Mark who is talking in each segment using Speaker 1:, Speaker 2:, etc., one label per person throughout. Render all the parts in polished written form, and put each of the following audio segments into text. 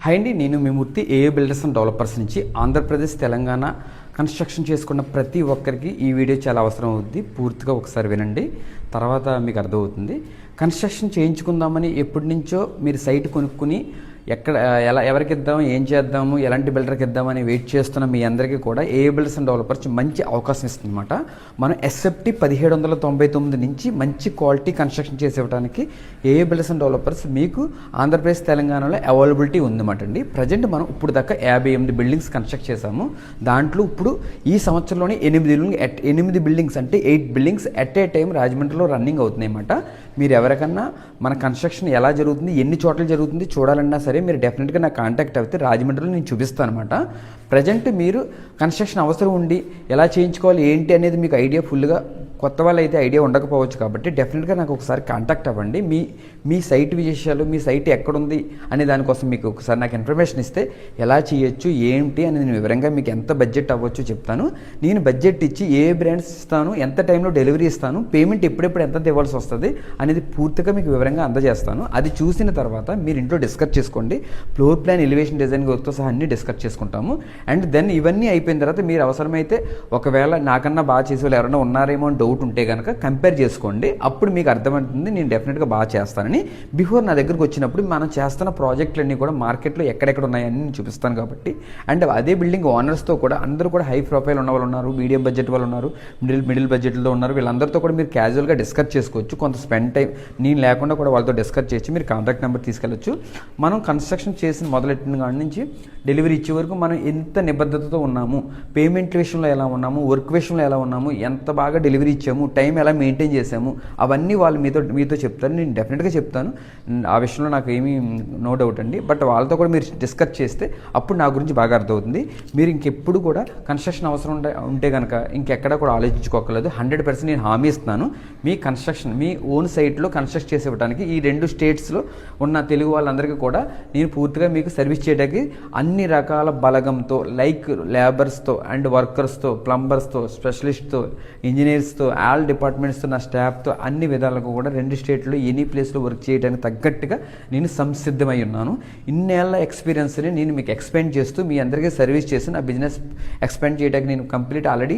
Speaker 1: Hi అండి, నేను మీ మూర్తి ఏఏ బిల్డర్స్ అండ్ డెవలపర్స్ నుంచి. ఆంధ్రప్రదేశ్, తెలంగాణ కన్స్ట్రక్షన్ చేసుకున్న ప్రతి ఒక్కరికి ఈ వీడియో చాలా అవసరం అవుద్ది. పూర్తిగా ఒకసారి వినండి, తర్వాత మీకు అర్థమవుతుంది. కన్స్ట్రక్షన్ చేయించుకుందామని ఎప్పటి నుంచో మీరు సైట్ కొనుక్కుని ఎవరికి ఇద్దాము, ఏం చేద్దాము, ఎలాంటి బిల్డర్కి ఇద్దామని వెయిట్ చేస్తున్న మీ అందరికీ కూడా ఏఏ బిల్డర్స్ అండ్ డెవలపర్స్ మంచి అవకాశం ఇస్తుంది అనమాట. మనం ఎస్ఎఫ్టీ 1799 నుంచి మంచి క్వాలిటీ కన్స్ట్రక్షన్ చేసేవడానికి ఏఏ బిల్డర్స్ అండ్ డెవలపర్స్ మీకు ఆంధ్రప్రదేశ్, తెలంగాణలో అవైలబిలిటీ ఉందన్నమాట అండి. ప్రజెంట్ మనం ఇప్పుడు దాకా 58 బిల్డింగ్స్ కన్స్ట్రక్ట్ చేసాము. దాంట్లో ఇప్పుడు ఈ సంవత్సరంలోనే 8 బిల్డింగ్స్ అంటే 8 బిల్డింగ్స్ ఎట్ ఏ టైం రాజమండ్రిలో రన్నింగ్ అవుతున్నాయి అన్నమాట. మీరు ఎవరికన్నా మన కన్స్ట్రక్షన్ ఎలా జరుగుతుంది, ఎన్ని చోట్ల జరుగుతుంది చూడాలన్నా సరే మీరు డెఫినెట్గా నాకు కాంటాక్ట్ అయితే రాజమండ్రిలో నేను చూపిస్తాను అనమాట. ప్రజెంట్ మీరు కన్స్ట్రక్షన్ అవసరం ఉండి ఎలా చేయించుకోవాలి ఏంటి అనేది మీకు ఐడియా ఫుల్గా కొత్త వాళ్ళు అయితే ఐడియా ఉండకపోవచ్చు. కాబట్టి డెఫినెట్గా నాకు ఒకసారి కాంటాక్ట్ అవ్వండి. మీ సైట్ విశేషాలు, మీ సైట్ ఎక్కడుంది అనే దానికోసం మీకు ఒకసారి నాకు ఇన్ఫర్మేషన్ ఇస్తే ఎలా చేయొచ్చు ఏంటి అని నేను వివరంగా మీకు ఎంత బడ్జెట్ అవ్వచ్చు చెప్తాను. నేను బడ్జెట్ ఇచ్చి ఏ బ్రాండ్స్ ఇస్తాను, ఎంత టైంలో డెలివరీ ఇస్తాను, పేమెంట్ ఎప్పుడెప్పుడు ఎంత ఇవ్వాల్సి వస్తుంది అనేది పూర్తిగా మీకు వివరంగా అందజేస్తాను. అది చూసిన తర్వాత మీరు ఇంట్లో డిస్కస్ చేసుకోండి. ఫ్లోర్ ప్లాన్, ఎలివేషన్, డిజైన్ వర్క్తో సహా అన్ని డిస్కస్ చేసుకుంటాము. అండ్ దెన్ ఇవన్నీ అయిపోయిన తర్వాత మీరు అవసరమైతే ఒకవేళ నాకన్నా బాగా చేసే వాళ్ళు ఎవరైనా ఉన్నారేమో అని డౌట్ ఉంటే కనుక కంపేర్ చేసుకోండి. అప్పుడు మీకు అర్థమవుతుంది నేను డెఫినెట్గా బాగా చేస్తానని. బిఫోర్ నా దగ్గరకు వచ్చినప్పుడు మనం చేస్తున్న ప్రాజెక్టులన్నీ కూడా మార్కెట్లో ఎక్కడెక్కడ ఉన్నాయని నేను చూపిస్తాను కాబట్టి. అండ్ అదే బిల్డింగ్ ఓనర్స్తో కూడా అందరూ కూడా హై ప్రొఫైల్ ఉన్న వాళ్ళు ఉన్నారు, మీడియం బడ్జెట్ వాళ్ళు ఉన్నారు, మిడిల్ బడ్జెట్లో ఉన్నారు. వీళ్ళందరితో కూడా మీరు క్యాజువల్గా డిస్కస్ చేసుకోవచ్చు. కొంత స్పెండ్ టైం నేను లేకుండా కూడా వాళ్ళతో డిస్కస్ చేయొచ్చు. మీరు కాంటాక్ట్ నెంబర్ తీసుకెళ్ళచ్చు. మనం కన్స్ట్రక్షన్ చేసిన మొదలెట్టిన కాడి నుంచి డెలివరీ ఇచ్చే వరకు మనం ఎంత నిబద్ధతతో ఉన్నాము, పేమెంట్ విషయంలో ఎలా ఉన్నాము, వర్క్ విషయంలో ఎలా ఉన్నాము, ఎంత బాగా డెలివరీ ఇచ్చాము, టైం ఎలా మెయింటైన్ చేసాము, అవన్నీ వాళ్ళు మీతో చెప్తారు. నేను డెఫినెట్గా చెప్తాను. ఆ విషయంలో నాకు ఏమీ నో డౌట్ అండి. బట్ వాళ్ళతో కూడా మీరు డిస్కస్ చేస్తే అప్పుడు నా గురించి బాగా అర్థమవుతుంది. మీరు ఇంకెప్పుడు కూడా కన్స్ట్రక్షన్ అవసరం ఉంటే కనుక ఇంకెక్కడ కూడా ఆలోచించుకోకలేదు. 100% నేను హామీ ఇస్తున్నాను. మీ కన్స్ట్రక్షన్ మీ ఓన్ సైట్లో కన్స్ట్రక్ట్ చేసి ఇవ్వడానికి ఈ 2 స్టేట్స్లో ఉన్న తెలుగు వాళ్ళందరికీ కూడా నేను పూర్తిగా మీకు సర్వీస్ చేయడానికి అన్ని రకాల బలగంతో, లైక్ లేబర్స్తో అండ్ వర్కర్స్తో, ప్లంబర్స్తో, స్పెషలిస్ట్తో, ఇంజనీర్స్తో, ఆల్ డిపార్ట్మెంట్స్తో, నా స్టాఫ్తో అన్ని విధాలకు కూడా 2 స్టేట్లో ఎనీ ప్లేస్లో వర్క్ చేయడానికి తగ్గట్టుగా నేను సంసిద్ధమై ఉన్నాను. ఇన్నేళ్ల ఎక్స్పీరియన్స్ని నేను మీకు ఎక్స్పెండ్ చేస్తూ మీ అందరికీ సర్వీస్ చేసి నా బిజినెస్ ఎక్స్పెండ్ చేయడానికి నేను కంప్లీట్ ఆల్రెడీ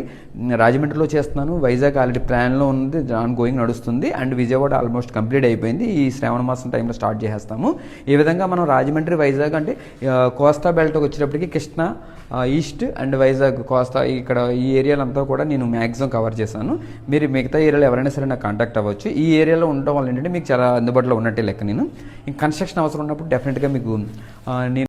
Speaker 1: రాజమండ్రిలో చేస్తున్నాను. వైజాగ్ ఆల్రెడీ ప్లాన్లో ఉంది, ఆన్ గోయింగ్ నడుస్తుంది. అండ్ విజయవాడ ఆల్మోస్ట్ కంప్లీట్ అయిపోయింది. ఈ శ్రావణ మాసం టైంలో స్టార్ట్ చేసేస్తాము. ఈ విధంగా మనం రాజమండ్రి, వైజాగ్ అంటే కోస్తా బెల్ట్కి వచ్చేటప్పటికి కృష్ణ, ఈస్ట్ అండ్ వైజాగ్, కోస్తా ఇక్కడ ఈ ఏరియాలంతా కూడా నేను మ్యాక్సిమం కవర్ చేశాను. మీరు మిగతా ఏరియాలో ఎవరైనా సరే నాకు కాంటాక్ట్ అవ్వచ్చు. ఈ ఏరియాలో ఉండడం వల్ల ఏంటంటే మీకు చాలా అందుబాటులో ఉన్నట్టే లెక్క. నేను కన్స్ట్రక్షన్ అవసరం ఉన్నప్పుడు డెఫినెట్గా మీకు నేను